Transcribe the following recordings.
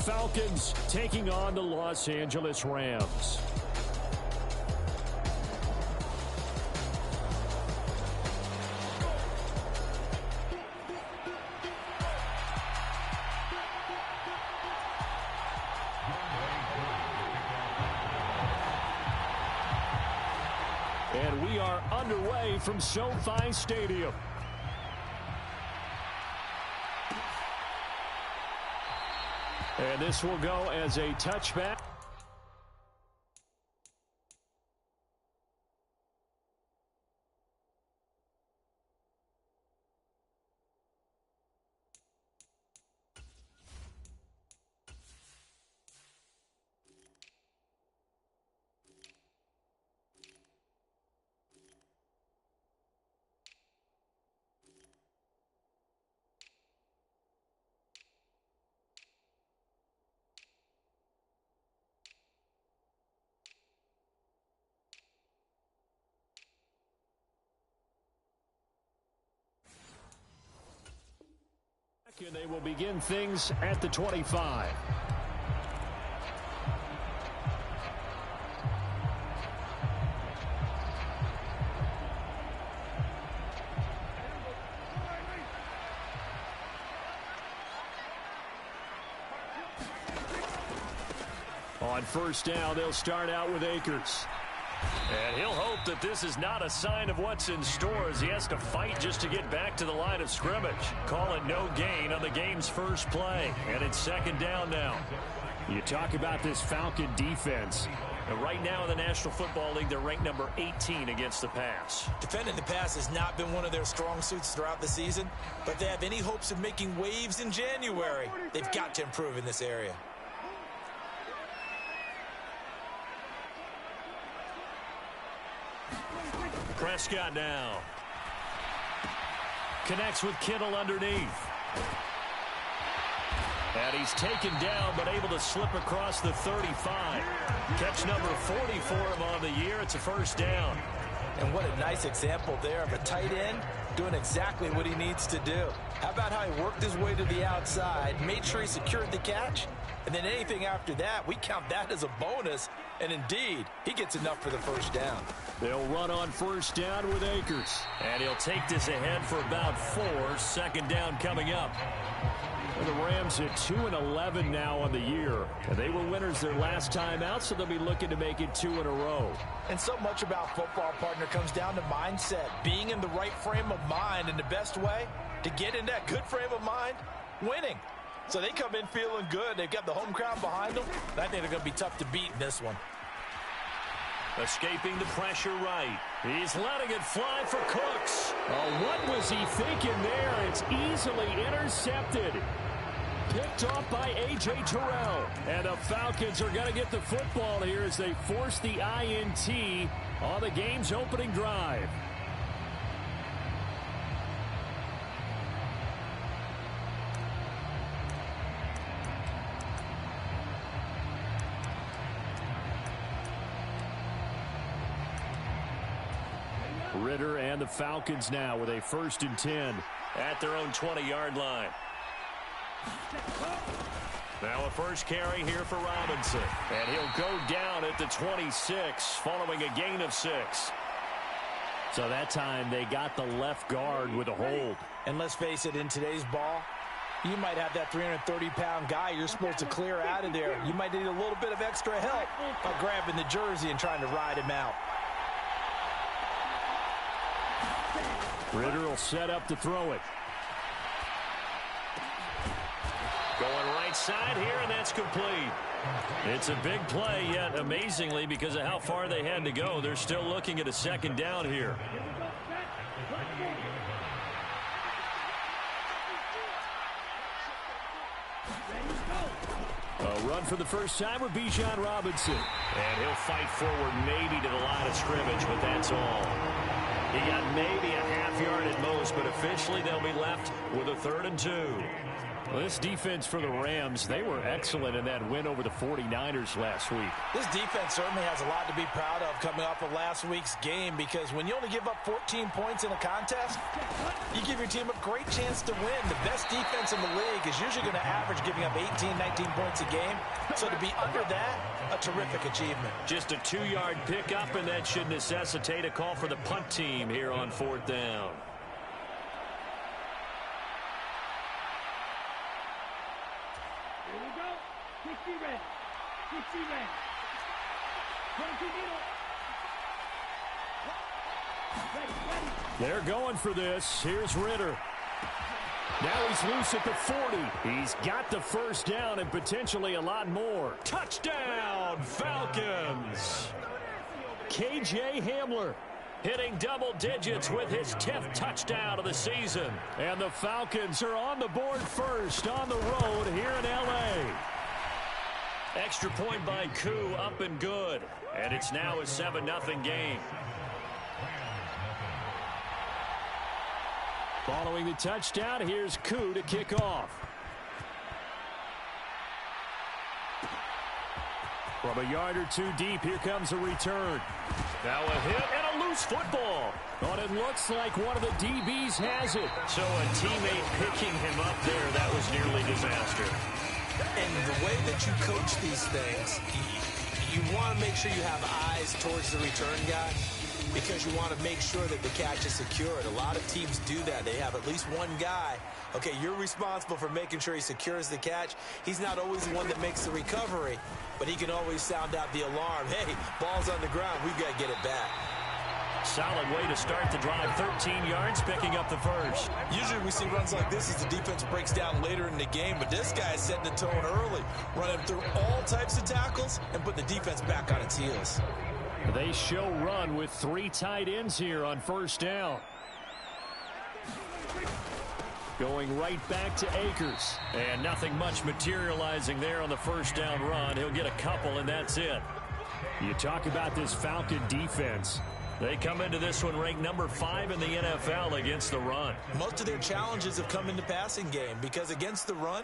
Falcons taking on the Los Angeles Rams. And we are underway from SoFi Stadium. And this will go as a touchback. And they will begin things at the 25. On first down, they'll start out with Akers. And he'll hope that this is not a sign of what's in store as he has to fight just to get back to the line of scrimmage. Call it no gain on the game's first play. And it's second down now. You talk about this Falcon defense. And right now in the National Football League, they're ranked number 18 against the pass. Defending the pass has not been one of their strong suits throughout the season. But if they have any hopes of making waves in January, they've got to improve in this area. Prescott now. Connects with Kittle underneath. And he's taken down but able to slip across the 35. Catch number 40 for him on the year. It's a first down. And what a nice example there of a tight end doing exactly what he needs to do. How about how he worked his way to the outside, made sure he secured the catch, and then anything after that, we count that as a bonus. And indeed, he gets enough for the first down. They'll run on first down with Akers. And he'll take this ahead for about 4. Second down coming up. And the Rams at 2-11 now on the year. And they were winners their last time out, so they'll be looking to make it 2 in a row. And so much about football, partner, comes down to mindset. Being in the right frame of mind, and the best way to get in that good frame of mind, winning. So they come in feeling good. They've got the home crowd behind them. I think they're going to be tough to beat in this one. Escaping the pressure right. He's letting it fly for Cooks. Oh, what was he thinking there? It's easily intercepted. Picked off by A.J. Terrell. And the Falcons are going to get the football here as they force the INT on the game's opening drive. Ritter and the Falcons now with a 1st and 10 at their own 20-yard line. Now a first carry here for Robinson. And he'll go down at the 26 following a gain of 6. So that time they got the left guard with a hold. And let's face it, in today's ball, you might have that 330-pound guy you're supposed to clear out of there. You might need a little bit of extra help by grabbing the jersey and trying to ride him out. Ritter will set up to throw it. Going right side here, and that's complete. It's a big play, yet amazingly, because of how far they had to go, they're still looking at a second down here. A run for the first time with Bijan Robinson. And he'll fight forward maybe to the line of scrimmage, but that's all. He got maybe a half yard at most, but officially they'll be left with a 3rd and 2. Well, this defense for the Rams, they were excellent in that win over the 49ers last week. This defense certainly has a lot to be proud of coming off of last week's game, because when you only give up 14 points in a contest, you give your team a great chance to win. The best defense in the league is usually going to average giving up 18, 19 points a game. So to be under that, a terrific achievement. Just a 2-yard pickup, and that should necessitate a call for the punt team here on 4th down. They're going for this. Here's Ritter. Now he's loose at the 40. He's got the first down and potentially a lot more. Touchdown, Falcons! K.J. Hamler hitting double digits with his 10th touchdown of the season. And the Falcons are on the board first on the road here in L.A. Extra point by Koo, up and good. And it's now a 7-0 game. Following the touchdown, here's Koo to kick off. From a yard or two deep, here comes a return. Now a hit and a loose football. But it looks like one of the DBs has it. So a teammate picking him up there, that was nearly disaster. And the way that you coach these things, you want to make sure you have eyes towards the return guy, because you want to make sure that the catch is secured. A lot of teams do that. They have at least one guy. Okay, you're responsible for making sure he secures the catch. He's not always the one that makes the recovery, but he can always sound out the alarm. Hey, ball's on the ground. We've got to get it back. Solid way to start the drive. 13 yards, picking up the first. Usually we see runs like this as the defense breaks down later in the game, but this guy is setting the tone early, running through all types of tackles and put the defense back on its heels. They show run with 3 tight ends here on first down. Going right back to Akers. And nothing much materializing there on the first down run. He'll get a couple, and that's it. You talk about this Falcon defense. They come into this one ranked number 5 in the NFL against the run. Most of their challenges have come in the passing game, because against the run,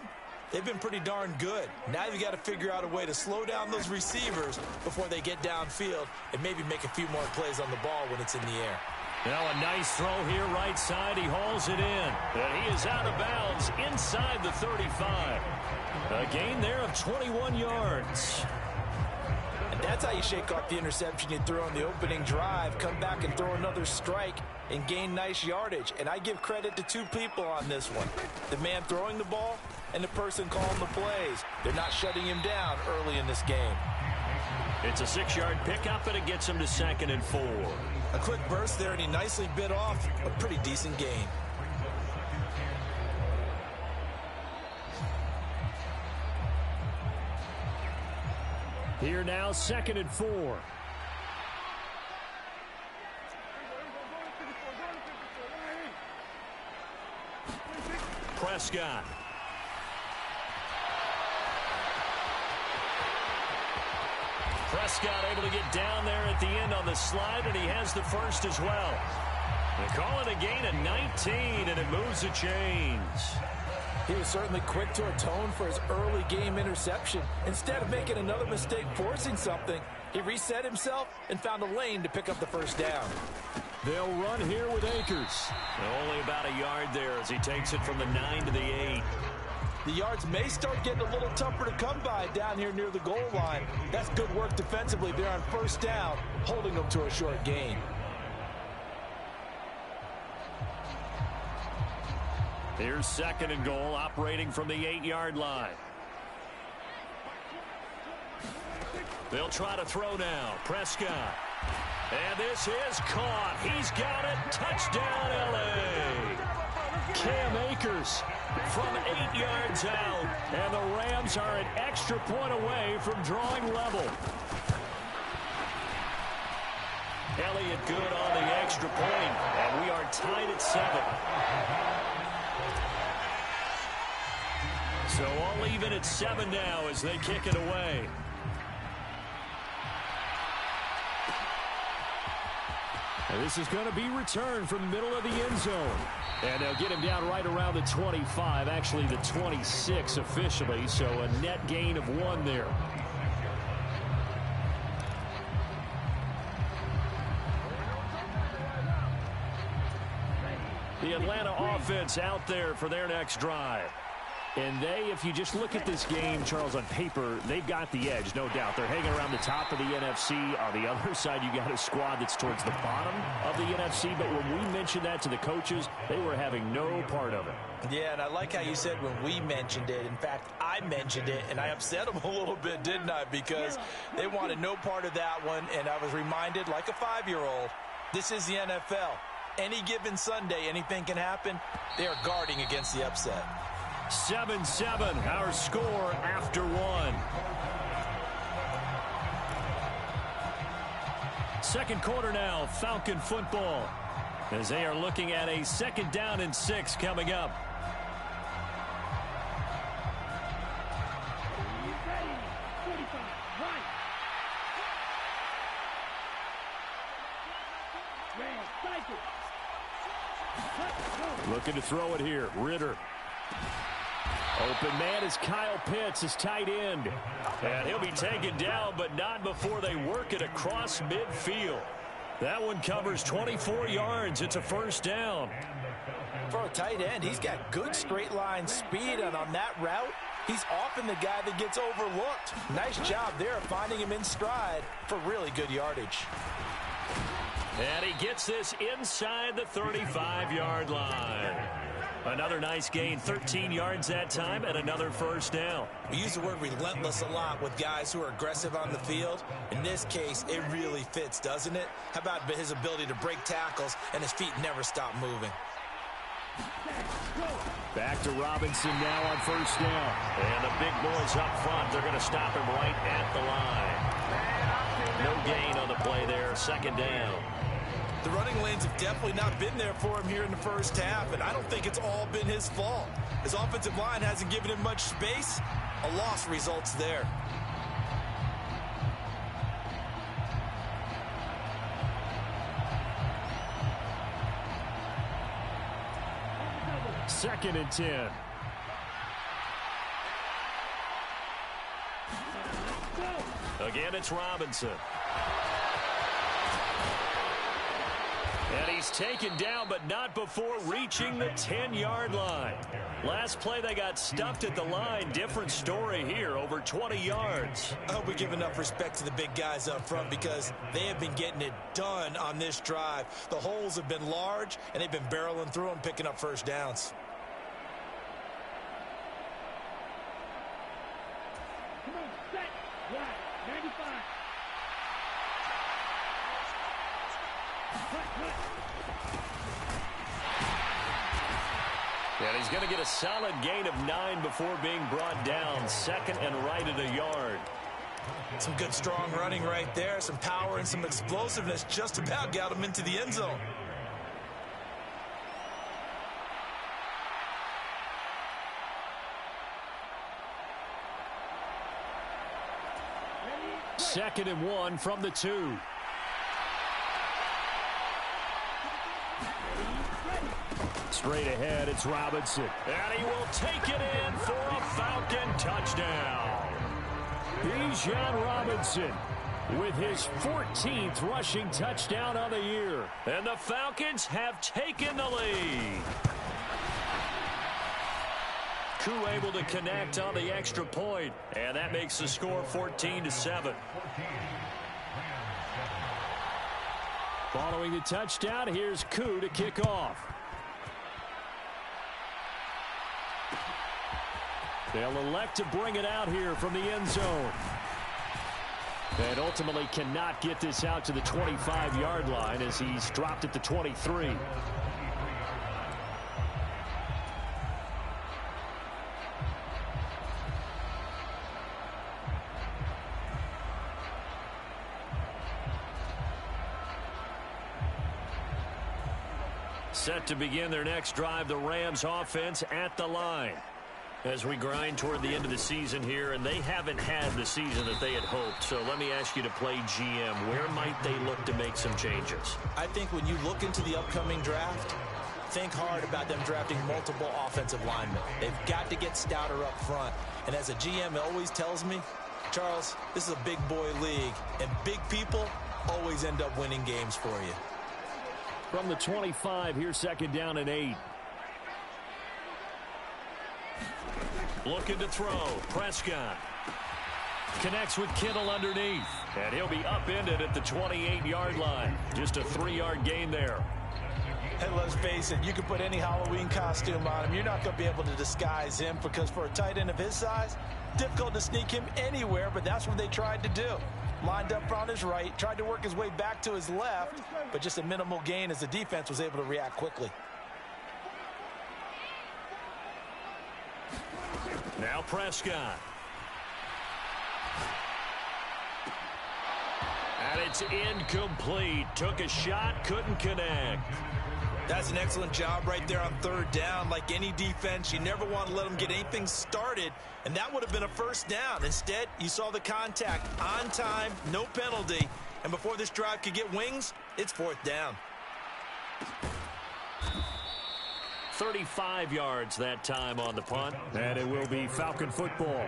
they've been pretty darn good. Now you've got to figure out a way to slow down those receivers before they get downfield and maybe make a few more plays on the ball when it's in the air. Now a nice throw here right side. He hauls it in. And he is out of bounds inside the 35. A gain there of 21 yards. And that's how you shake off the interception you threw on the opening drive, come back and throw another strike and gain nice yardage. And I give credit to 2 people on this one. The man throwing the ball and the person calling the plays. They're not shutting him down early in this game. It's a 6-yard pickup, and it gets him to 2nd and 4. A quick burst there, and he nicely bit off a pretty decent gain. Here now, 2nd and 4. Prescott. Prescott able to get down there at the end on the slide, and he has the first as well. They call it a gain of 19, and it moves the chains. He was certainly quick to atone for his early game interception. Instead of making another mistake forcing something, he reset himself and found a lane to pick up the first down. They'll run here with Akers. Only about a yard there as he takes it from the 9 to the 8. The yards may start getting a little tougher to come by down here near the goal line. That's good work defensively there on first down, holding them to a short gain. Here's 2nd and goal, operating from the 8-yard line. They'll try to throw now. Prescott. And this is caught. He's got it. Touchdown, L.A. Cam Akers from 8 yards out. And the Rams are an extra point away from drawing level. Elliott good on the extra point. And we are tied at 7. So all even at 7 now as they kick it away. And this is going to be returned from the middle of the end zone. And they'll get him down right around the 25, actually the 26 officially, so a net gain of 1 there. The Atlanta offense out there for their next drive. And if you just look at this game, Charles, on paper, they've got the edge, no doubt. They're hanging around the top of the NFC. On the other side, you got a squad that's towards the bottom of the NFC. But when we mentioned that to the coaches, they were having no part of it. Yeah, and I like how you said when we mentioned it. In fact, I mentioned it, and I upset them a little bit, didn't I? Because they wanted no part of that one, and I was reminded, like a 5-year-old, this is the NFL. Any given Sunday, anything can happen. They are guarding against the upset. 7-7, our score after 1. Second quarter now, Falcon football, as they are looking at a 2nd down and 6 coming up. Looking to throw it here, Ritter. Open man is Kyle Pitts, his tight end. And he'll be taken down, but not before they work it across midfield. That one covers 24 yards. It's a 1st down. For a tight end, he's got good straight line speed, and on that route, he's often the guy that gets overlooked. Nice job there of finding him in stride for really good yardage. And he gets this inside the 35-yard line. Another nice gain, 13 yards that time, and another 1st down. We use the word relentless a lot with guys who are aggressive on the field. In this case, it really fits, doesn't it? How about his ability to break tackles, and his feet never stop moving? Back to Robinson now on 1st down. And the big boys up front, they're going to stop him right at the line. No gain on the play there, 2nd down. The running lanes have definitely not been there for him here in the 1st half, and I don't think it's all been his fault. His offensive line hasn't given him much space. A loss results there. Second and 10. Again, it's Robinson. And he's taken down, but not before reaching the 10-yard line. Last play, they got stuffed at the line. Different story here, over 20 yards. I hope we give enough respect to the big guys up front because they have been getting it done on this drive. The holes have been large, and they've been barreling through them, picking up 1st downs. Come on, set, right, 95. And he's going to get a solid gain of 9 before being brought down. 2nd and right at a yard. Some good strong running right there. Some power and some explosiveness just about got him into the end zone. Second and 1 from the 2. Straight ahead, it's Robinson. And he will take it in for a Falcon touchdown. Bijan Robinson with his 14th rushing touchdown of the year. And the Falcons have taken the lead. Koo able to connect on the extra point, and that makes the score 14-7. Following the touchdown, here's Koo to kick off. They'll elect to bring it out here from the end zone. And ultimately cannot get this out to the 25-yard line as he's dropped at the 23. Set to begin their next drive, the Rams offense at the line. As we grind toward the end of the season here, and they haven't had the season that they had hoped. So let me ask you to play GM. Where might they look to make some changes? I think when you look into the upcoming draft, think hard about them drafting multiple offensive linemen. They've got to get stouter up front. And as a GM always tells me, Charles, this is a big boy league, and big people always end up winning games for you. From the 25, here's second down and 8. Looking to throw. Prescott connects with Kittle underneath. And he'll be upended at the 28-yard line. Just a 3-yard gain there. And let's face it, you can put any Halloween costume on him. You're not going to be able to disguise him because for a tight end of his size, difficult to sneak him anywhere, but that's what they tried to do. Lined up on his right, tried to work his way back to his left, but just a minimal gain as the defense was able to react quickly. Now Prescott. And it's incomplete. Took a shot, couldn't connect. That's an excellent job right there on third down. Like any defense, you never want to let them get anything started, and that would have been a first down. Instead, you saw the contact on time, no penalty, and before this drive could get wings, it's fourth down. 35 yards that time on the punt, and it will be Falcon football.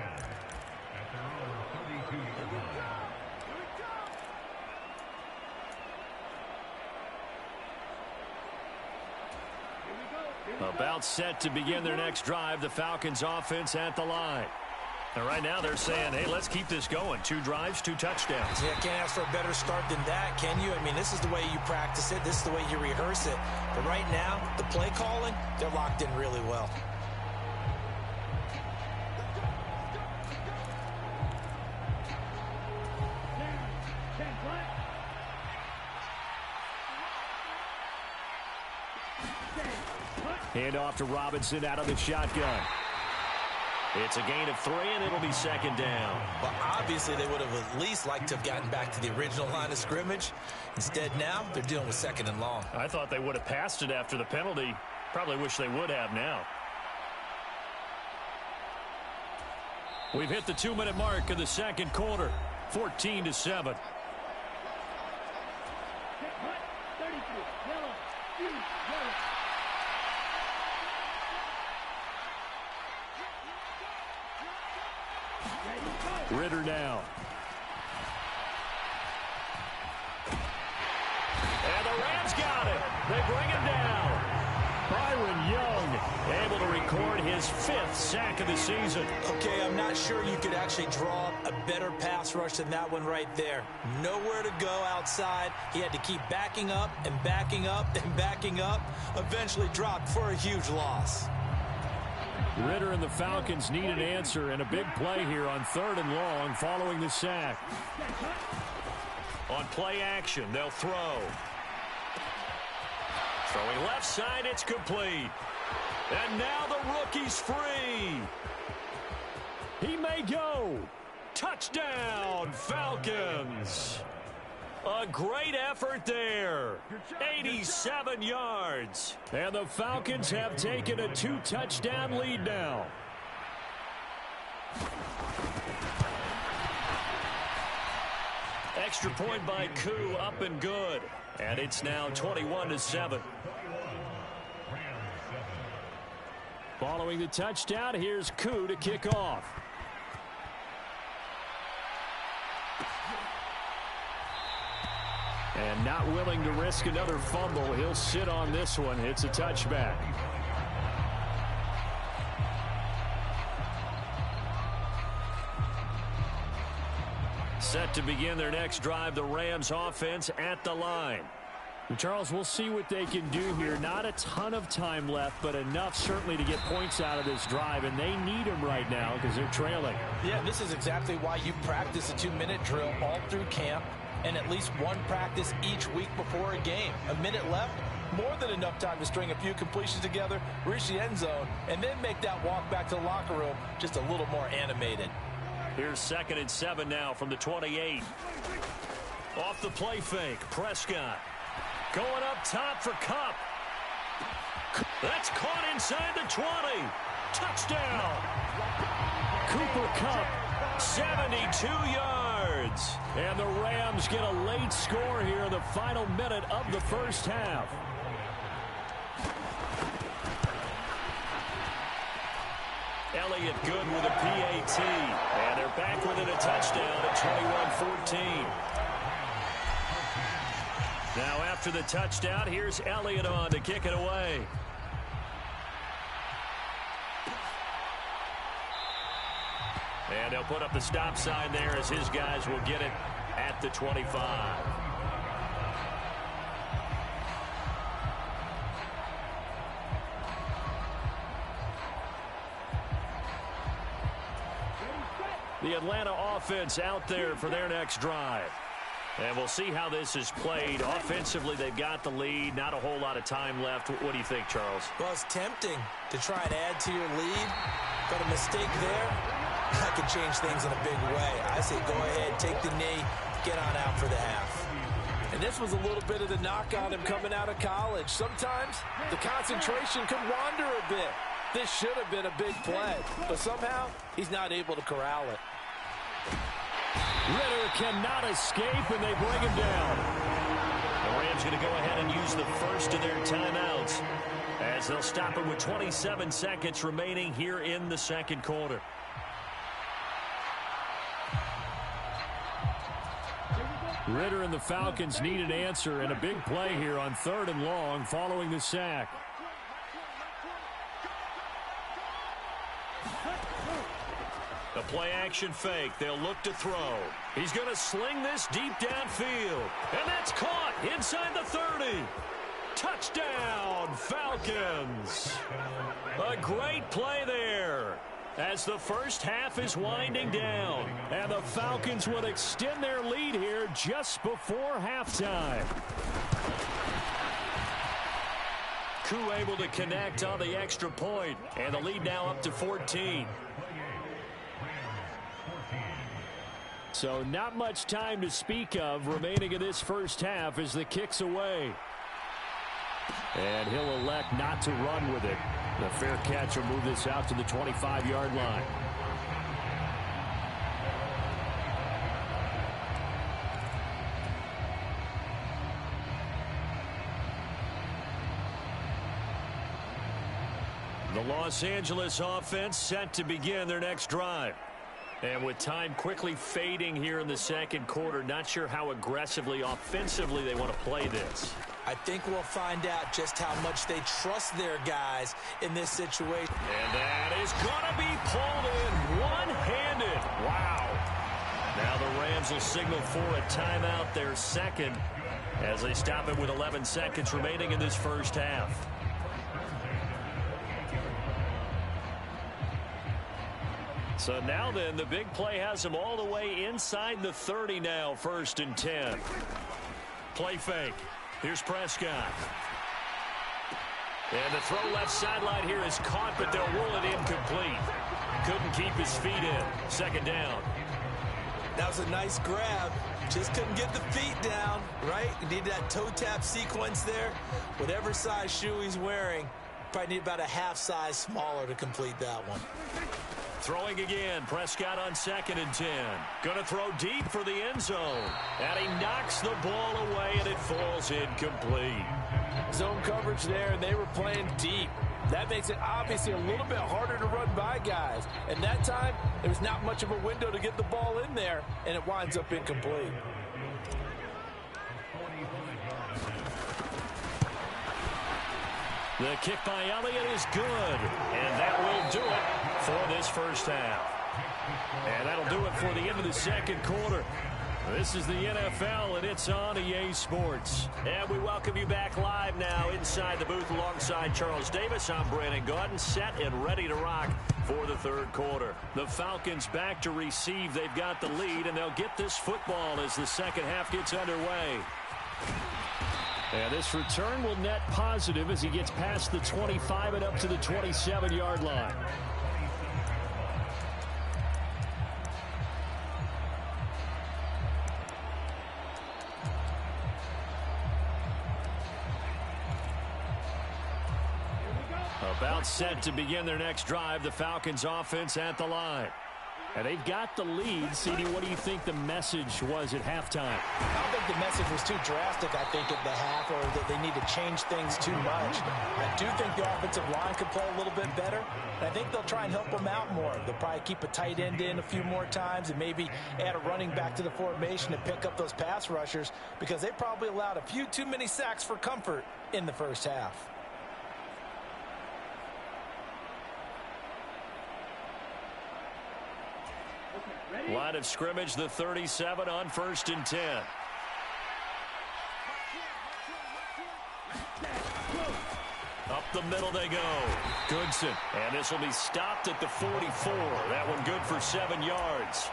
About set to begin their next drive, the Falcons offense at the line. And right now they're saying, hey, let's keep this going. 2 drives, 2 touchdowns. Yeah, can't ask for a better start than that, can you? I mean, this is the way you practice it. This is the way you rehearse it. But right now, the play calling, they're locked in really well. Hand off to Robinson out of the shotgun. It's a gain of 3, and it'll be second down. Well, obviously, they would have at least liked to have gotten back to the original line of scrimmage. Instead, now, they're dealing with second and long. I thought they would have passed it after the penalty. Probably wish they would have now. We've hit the 2-minute mark in the second quarter. 14-7. Ritter now. And the Rams got it. They bring him down. Byron Young able to record his 5th sack of the season. Okay, I'm not sure you could actually draw up a better pass rush than that one right there. Nowhere to go outside. He had to keep backing up and backing up and backing up. Eventually dropped for a huge loss. Ritter and the Falcons need an answer, and a big play here on 3rd and long following the sack. On play action, they'll throw. Throwing left side, it's complete. And now the rookie's free. He may go. Touchdown, Falcons. A great effort there. 87 yards. And the Falcons have taken a 2-touchdown lead now. Extra point by Koo, up and good. And it's now 21-7. Following the touchdown, here's Koo to kick off. And not willing to risk another fumble. He'll sit on this one. It's a touchback. Set to begin their next drive, the Rams offense at the line. Charles, we'll see what they can do here. Not a ton of time left, but enough certainly to get points out of this drive, and they need them right now because they're trailing. Yeah, this is exactly why you practice a 2-minute drill all through camp and at least one practice each week before a game. A minute left, more than enough time to string a few completions together, reach the end zone, and then make that walk back to the locker room just a little more animated. Here's 2nd and 7 now from the 28. Off the play fake, Prescott. Going up top for Kupp. That's caught inside the 20. Touchdown! Cooper Kupp, 72 yards. And the Rams get a late score here in the final minute of the first half. Elliott good with a PAT. And they're back within a touchdown at 21-14. Now after the touchdown, here's Elliott on to kick it away. And they'll put up the stop sign there as his guys will get it at the 25. The Atlanta offense out there for their next drive. And we'll see how this is played. Offensively, they've got the lead. Not a whole lot of time left. What do you think, Charles? Well, it's tempting to try and add to your lead, but a mistake there, that could change things in a big way. I say go ahead, take the knee, get on out for the half. And this was a little bit of the knock on him coming out of college. Sometimes the concentration could wander a bit. This should have been a big play, but somehow he's not able to corral it. Ritter cannot escape, and they bring him down. The Rams going to go ahead and use the first of their timeouts as they'll stop it with 27 seconds remaining here in the second quarter. Ritter and the Falcons need an answer and a big play here on 3rd and long following the sack. A play-action fake. They'll look to throw. He's going to sling this deep downfield. And that's caught inside the 30. Touchdown, Falcons. A great play there as the first half is winding down. And the Falcons will extend their lead here just before halftime. Koo able to connect on the extra point. And the lead now up to 14. So not much time to speak of remaining in this first half as the kick's away. And he'll elect not to run with it. The fair catch will move this out to the 25-yard line. The Los Angeles offense set to begin their next drive. And with time quickly fading here in the second quarter, not sure how aggressively, offensively they want to play this. I think we'll find out just how much they trust their guys in this situation. And that is going to be pulled in one-handed. Wow. Now the Rams will signal for a timeout, their second, as they stop it with 11 seconds remaining in this first half. So now then, the big play has them all the way inside the 30 now, 1st and 10. Play fake. Here's Prescott. And the throw left sideline here is caught, but they'll rule it incomplete. Couldn't keep his feet in. 2nd down. That was a nice grab. Just couldn't get the feet down, right? You need that toe tap sequence there. Whatever size shoe he's wearing, probably need about a half size smaller to complete that one. Throwing again. Prescott on 2nd and 10. Going to throw deep for the end zone. And he knocks the ball away, and it falls incomplete. Zone coverage there, and they were playing deep. That makes it obviously a little bit harder to run by guys. And that time, there was not much of a window to get the ball in there, and it winds up incomplete. The kick by Elliott is good, and that will do it for this first half. And that'll do it for the end of the second quarter. This is the NFL, and it's on EA Sports. And we welcome you back live now inside the booth alongside Charles Davis. I'm Brandon Gaudin, set and ready to rock for the third quarter. The Falcons back to receive. They've got the lead, and they'll get this football as the second half gets underway. And this return will net positive as he gets past the 25 and up to the 27-yard line. A About set to begin their next drive, the Falcons offense at the line. And they've got the lead. CD, what do you think the message was at halftime? I don't think the message was too drastic, I think, at the half, or that they need to change things too much. I do think the offensive line could play a little bit better, and I think they'll try and help them out more. They'll probably keep a tight end in a few more times and maybe add a running back to the formation and pick up those pass rushers, because they probably allowed a few too many sacks for comfort in the first half. Line of scrimmage, the 37 on 1st and 10. Up the middle they go. Goodson. And this will be stopped at the 44. That one good for 7 yards.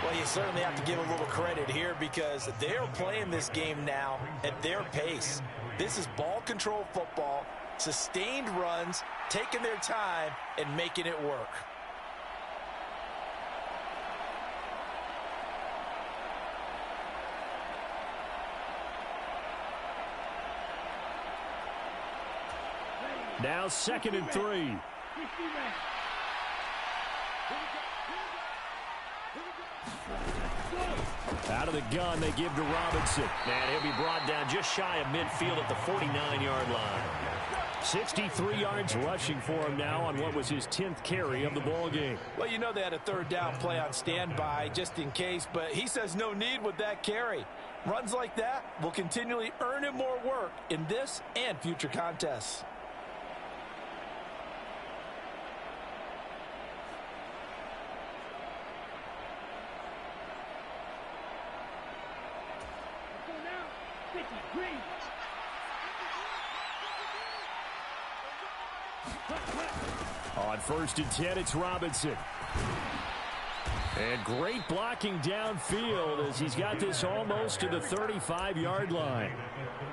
Well, you certainly have to give a little credit here because they're playing this game now at their pace. This is ball control football, sustained runs, taking their time, and making it work. Now 2nd and 3. Out of the gun, they give to Robinson. And he'll be brought down just shy of midfield at the 49-yard line. 63 yards rushing for him now on what was his 10th carry of the ball game. Well, you know they had a third down play on standby just in case, but he says no need with that carry. Runs like that will continually earn him more work in this and future contests. On 1st and 10, it's Robinson. And great blocking downfield as he's got this almost to the 35-yard line.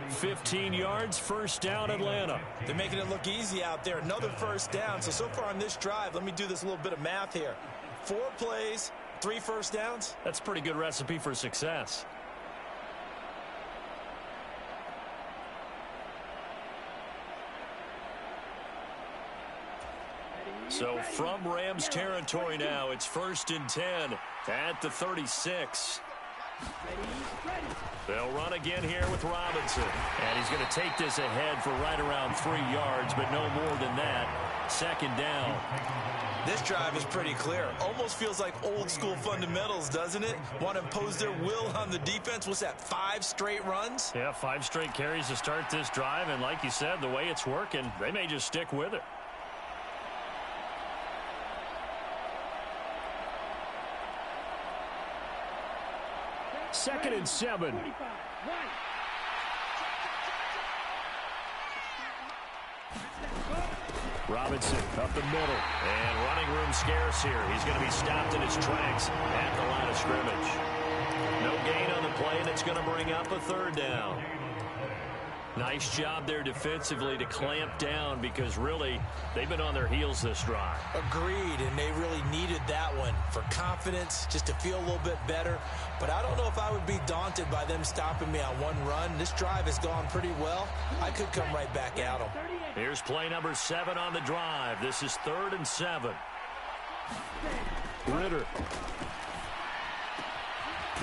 15 yards, first down, Atlanta. They're making it look easy out there. Another first down. So far on this drive, let me do this little bit of math here. 4 plays, 3 first downs. That's a pretty good recipe for success. So from Rams territory now, it's 1st and 10 at the 36. They'll run again here with Robinson. And he's going to take this ahead for right around 3 yards, but no more than that. 2nd down. This drive is pretty clear. Almost feels like old school fundamentals, doesn't it? Want to impose their will on the defense. What's that, 5 straight runs? Yeah, 5 straight carries to start this drive. And like you said, the way it's working, they may just stick with it. Second and 7. Robinson up the middle. And running room scarce here. He's going to be stopped in his tracks at the line of scrimmage. No gain on the play, and it's going to bring up a 3rd down. Nice job there defensively to clamp down because really they've been on their heels this drive. Agreed, and they really needed that one for confidence, just to feel a little bit better. But I don't know if I would be daunted by them stopping me on one run. This drive has gone pretty well. I could come right back at them. Here's play number 7 on the drive. This is 3rd and 7. Ritter.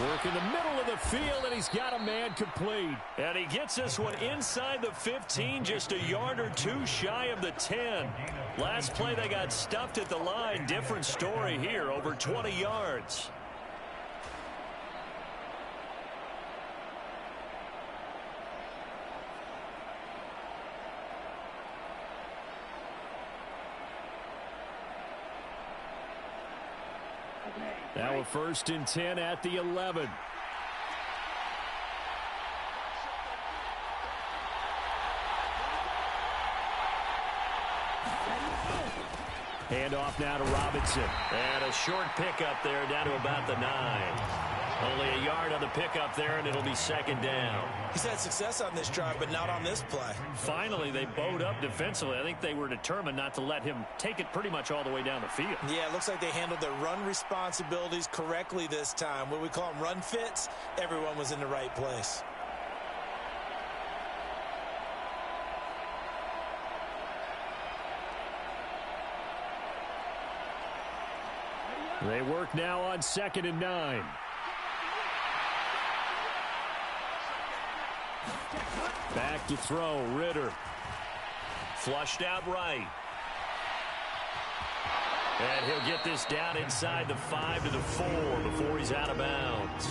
Work in the middle of the field, and he's got a man complete. And he gets this one inside the 15, just a yard or 2 shy of the 10. Last play, they got stuffed at the line. Different story here, over 20 yards. Now a 1st and 10 at the 11. Handoff now to Robinson. And a short pickup there down to about the 9. Only a yard on the pickup there, and it'll be 2nd down. He's had success on this drive, but not on this play. Finally, they bowed up defensively. I think they were determined not to let him take it pretty much all the way down the field. Yeah, it looks like they handled their run responsibilities correctly this time. What we call them run fits, everyone was in the right place. They work now on 2nd and 9. Back to throw, Ritter. Flushed out right. And he'll get this down inside the 5 to the 4 before he's out of bounds.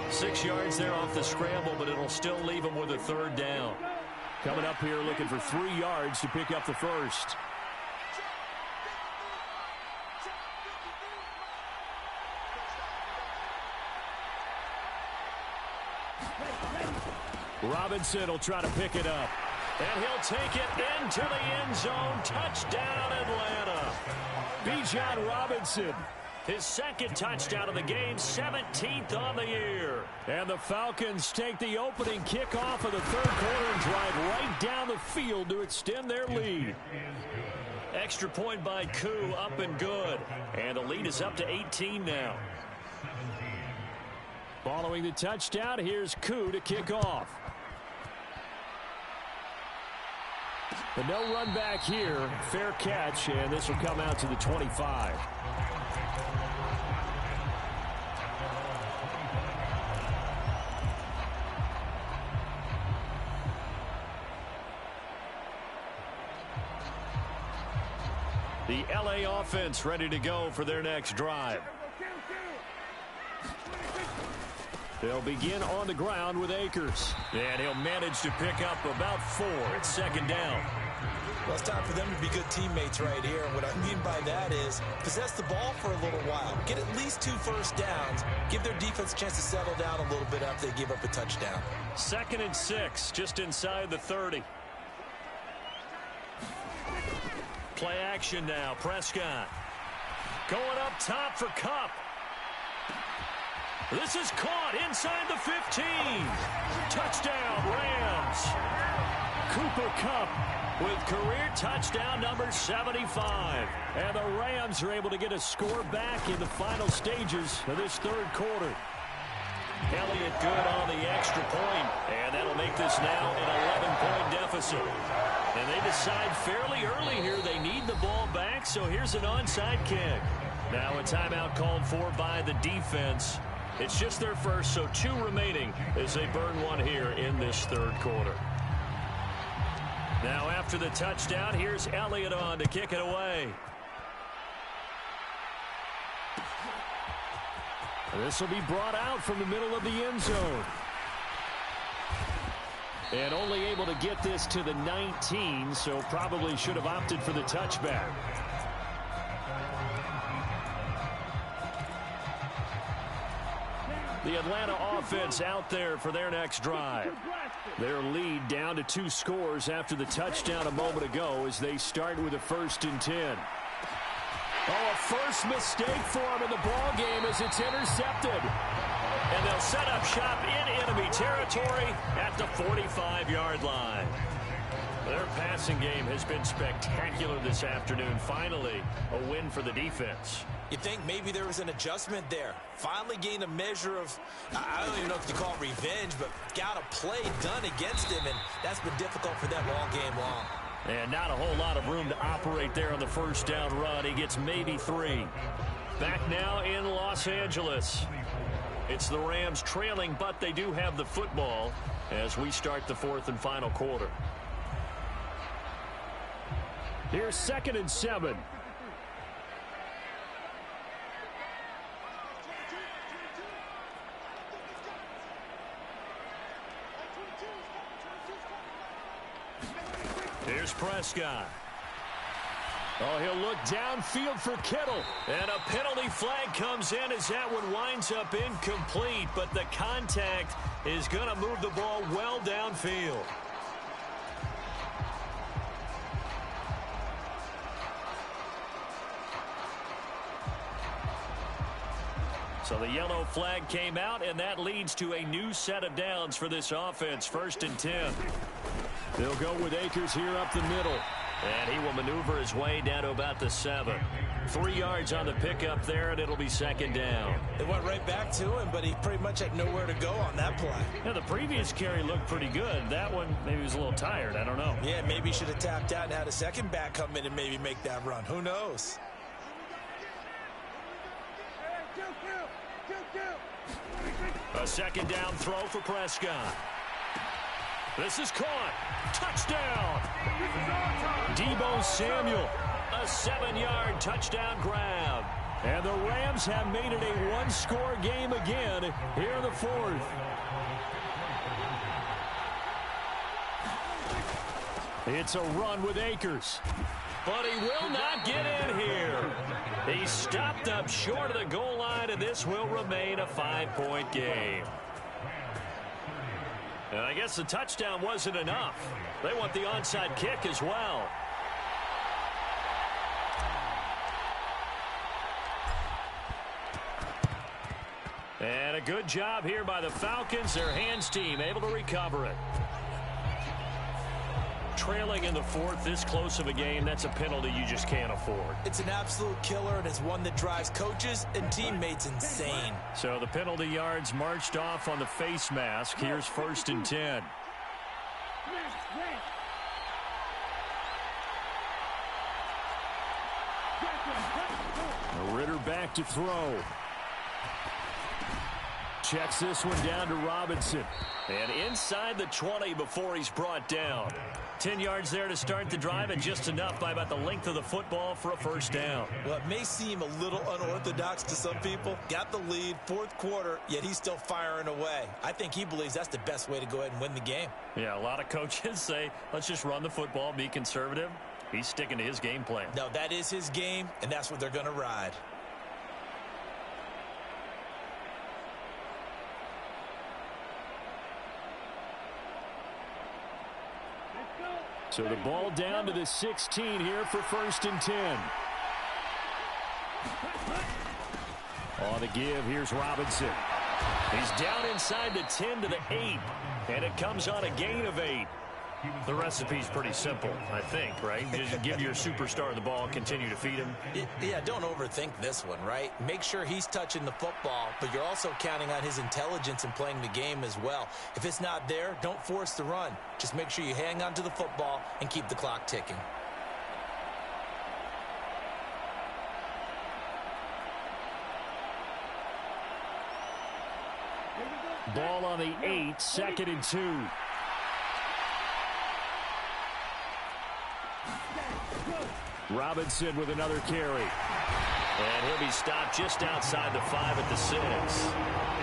6 yards there off the scramble, but it'll still leave him with a 3rd down. Coming up here looking for 3 yards to pick up the first. Robinson will try to pick it up. And he'll take it into the end zone. Touchdown, Atlanta. Bijan Robinson, his 2nd touchdown of the game, 17th on the year. And the Falcons take the opening kickoff of the 3rd quarter and drive right down the field to extend their lead. Extra point by Koo, up and good. And the lead is up to 18 now. Following the touchdown, here's Koo to kick off. But no run back here. Fair catch, and this will come out to the 25. The LA offense ready to go for their next drive. They'll begin on the ground with Akers. And he'll manage to pick up about 4 at 2nd down. Well, it's time for them to be good teammates right here. And what I mean by that is possess the ball for a little while. Get at least 2 first downs. Give their defense a chance to settle down a little bit after they give up a touchdown. 2nd and 6, just inside the 30. Play action now. Prescott going up top for Kupp. This is caught inside the 15. Touchdown, Rams. Cooper Kupp with career touchdown number 75. And the Rams are able to get a score back in the final stages of this 3rd quarter. Elliott good on the extra point, and that'll make this now an 11-point deficit. And they decide fairly early here they need the ball back, so here's an onside kick. Now a timeout called for by the defense. It's just their first, so 2 remaining as they burn 1 here in this 3rd quarter. Now after the touchdown, here's Elliott on to kick it away. This will be brought out from the middle of the end zone. And only able to get this to the 19, so probably should have opted for the touchback. The Atlanta offense out there for their next drive. Their lead down to 2 scores after the touchdown a moment ago as they start with a 1st and 10. Oh, a first mistake for them in the ball game as it's intercepted. And they'll set up shop in enemy territory at the 45-yard line. Their passing game has been spectacular this afternoon. Finally, a win for the defense. You think maybe there was an adjustment there. Finally gained a measure of, I don't even know if you call it revenge, but got a play done against him, and that's been difficult for them all game long. And not a whole lot of room to operate there on the 1st down run. He gets maybe 3. Back now in Los Angeles. It's the Rams trailing, but they do have the football as we start the 4th and final quarter. Here's 2nd and 7. Here's Prescott. Oh, he'll look downfield for Kittle. And a penalty flag comes in as that one winds up incomplete. But the contact is going to move the ball well downfield. So the yellow flag came out, and that leads to a new set of downs for this offense. 1st and 10. They'll go with Akers here up the middle. And he will maneuver his way down to about the 7. 3 yards on the pickup there, and it'll be 2nd down. They went right back to him, but he pretty much had nowhere to go on that play. Yeah, the previous carry looked pretty good. That one, maybe he was a little tired. I don't know. Yeah, maybe he should have tapped out and had a second back come in and maybe make that run. Who knows? A second down throw for Prescott. This is caught. Touchdown. Deebo Samuel. A 7-yard touchdown grab. And the Rams have made it a one-score game again here in the fourth. It's a run with Akers. But he will not get in here. He stopped up short of the goal line, and this will remain a 5-point game. And I guess the touchdown wasn't enough. They want the onside kick as well. And a good job here by the Falcons. Their hands team able to recover it. Trailing in the fourth, this close of a game, that's a penalty you just can't afford. It's an absolute killer, and it's one that drives coaches and teammates insane. So the penalty yards marched off on the face mask. Here's 1st and 10. Ritter back to throw. Checks this one down to Robinson. And inside the 20 before he's brought down. 10 yards there to start the drive, and just enough by about the length of the football for a first down. Well, it may seem a little unorthodox to some people. Got the lead, fourth quarter, yet he's still firing away. I think he believes that's the best way to go ahead and win the game. Yeah, a lot of coaches say, let's just run the football, be conservative. He's sticking to his game plan. No, that is his game, and that's what they're going to ride. So the ball down to the 16 here for 1st and 10. On the give, here's Robinson. He's down inside the 10 to the 8, and it comes on a gain of 8. The recipe's pretty simple, I think, right? Just give your superstar the ball, continue to feed him. Yeah, don't overthink this one, right? Make sure he's touching the football, but you're also counting on his intelligence in playing the game as well. If it's not there, don't force the run. Just make sure you hang on to the football and keep the clock ticking. Ball on the 8, 2nd and 2. Robinson with another carry. And he'll be stopped just outside the 5 at the 6.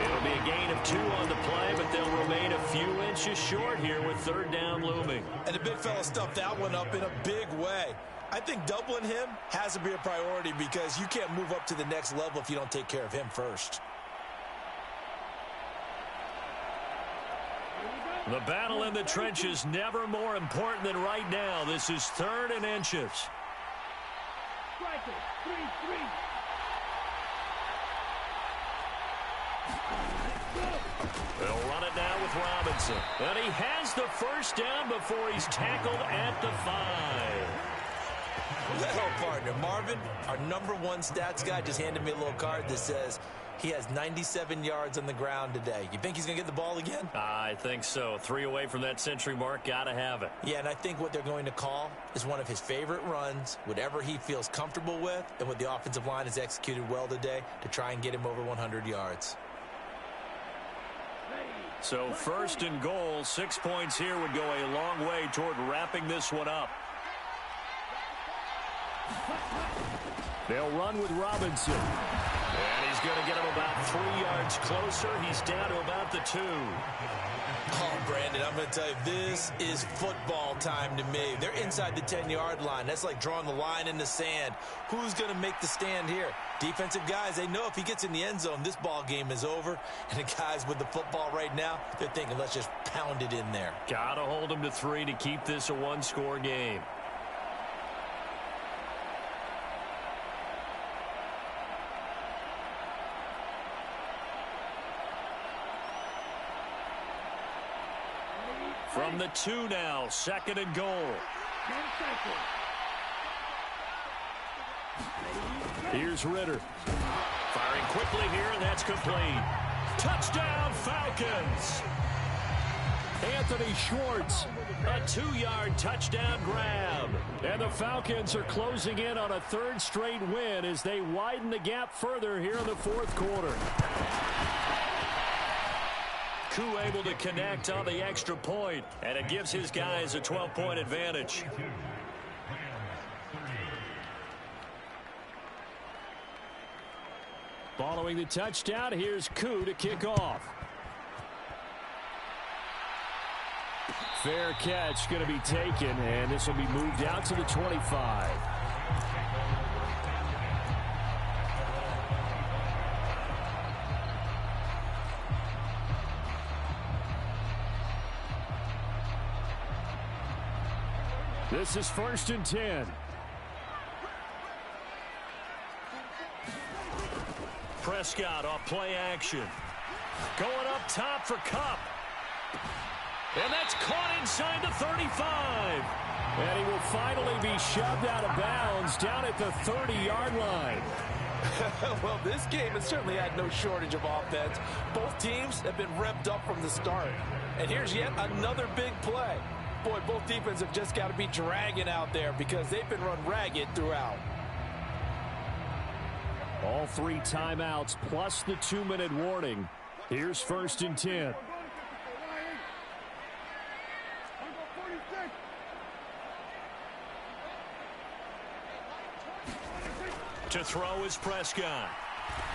It'll be a gain of 2 on the play, but they'll remain a few inches short here with 3rd down looming. And the big fella stuffed that one up in a big way. I think doubling him has to be a priority because you can't move up to the next level if you don't take care of him first. The battle in the trenches never more important than right now. This is 3rd and inches. Striker, 3-3. They'll run it now with Robinson. And he has the first down before he's tackled at the 5. Well, partner, Marvin, our #1 stats guy, just handed me a little card that says he has 97 yards on the ground today. You think he's going to get the ball again? I think so. 3 away from that century mark. Got to have it. Yeah, and I think what they're going to call is one of his favorite runs, whatever he feels comfortable with, and what the offensive line has executed well today to try and get him over 100 yards. So 1st and goal, 6 points here would go a long way toward wrapping this one up. They'll run with Robinson. And he's going to get him about 3 yards closer. He's down to about the 2. Oh, Brandon, I'm going to tell you, this is football time to me. They're inside the 10-yard line. That's like drawing the line in the sand. Who's going to make the stand here? Defensive guys, they know if he gets in the end zone, this ball game is over. And the guys with the football right now, they're thinking, let's just pound it in there. Got to hold him to 3 to keep this a one-score game. From the 2 now, 2nd and goal. Here's Ritter. Firing quickly here, and that's complete. Touchdown, Falcons! Anthony Schwartz, a 2-yard touchdown grab. And the Falcons are closing in on a 3rd straight win as they widen the gap further here in the 4th quarter. Koo able to connect on the extra point, and it gives his guys a 12-point advantage. Following the touchdown, here's Koo to kick off. Fair catch going to be taken, and this will be moved out to the 25. This is 1st and 10. Prescott off play action. Going up top for Kupp. And that's caught inside the 35. And he will finally be shoved out of bounds down at the 30-yard line. Well, this game has certainly had no shortage of offense. Both teams have been revved up from the start. And here's yet another big play. Boy, both defenses have just got to be dragging out there because they've been run ragged throughout. All 3 timeouts plus the 2-minute warning. Here's 1st and 10. To throw is Prescott.